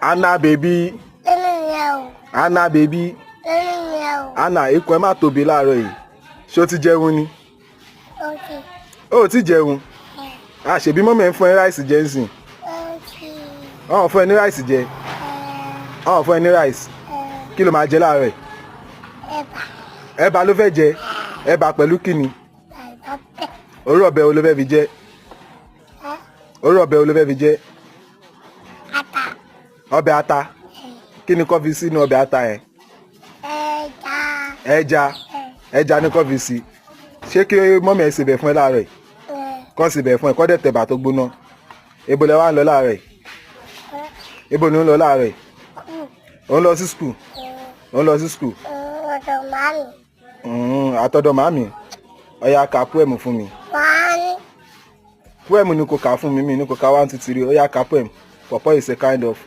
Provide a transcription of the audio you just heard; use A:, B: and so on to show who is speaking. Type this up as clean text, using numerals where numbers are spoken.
A: Anna baby. Anna baby. Anna ikú ẹ má tóbi láàárọ̀ yìí. Ṣé o ti jẹun ni? O ti jẹun. Ṣebí mọ́mì ẹ̀ ń fún ẹ ráìsì jẹ ńsìn. Wọ́n fún ẹ ní ráìsì jẹ. Wọ́n fún ẹ ní ráìsì. Kí ló máa jẹ láàárọ̀ yìí? Ẹ̀bà ló fẹ́ jẹ. Ẹ̀bà pẹ̀lú kí ni? Orí ọbẹ̀ wo ló fẹ́ fi jẹ? Orí ọbẹ̀ wo ló fẹ́ fi jẹ? Ọbẹ̀ ata. Kí ni kó fi sínú ọbẹ̀ ata yẹn? Ẹja. Ẹja ni kó fi sí. Ṣé kí mọ́mì ẹ̀ sebẹ̀ fún ẹ láàárọ̀ yìí? Kó sebẹ̀ fún ẹ kó dẹ̀ tẹ̀bà tó gbóná. Ibo lẹ wá ń lọ láàárọ̀ yìí? Ibo ni ó ń lọ láàárọ̀ yìí? Ó ń lọ sí school. Ó ń lọ sí school. Àtọ̀dọ̀ màmí. Ó yá ka poem fún mi. Poem ni kò kà fún mi ní kò kà 1 2 3. Ó yá ka poem. Pawpaw is a kind of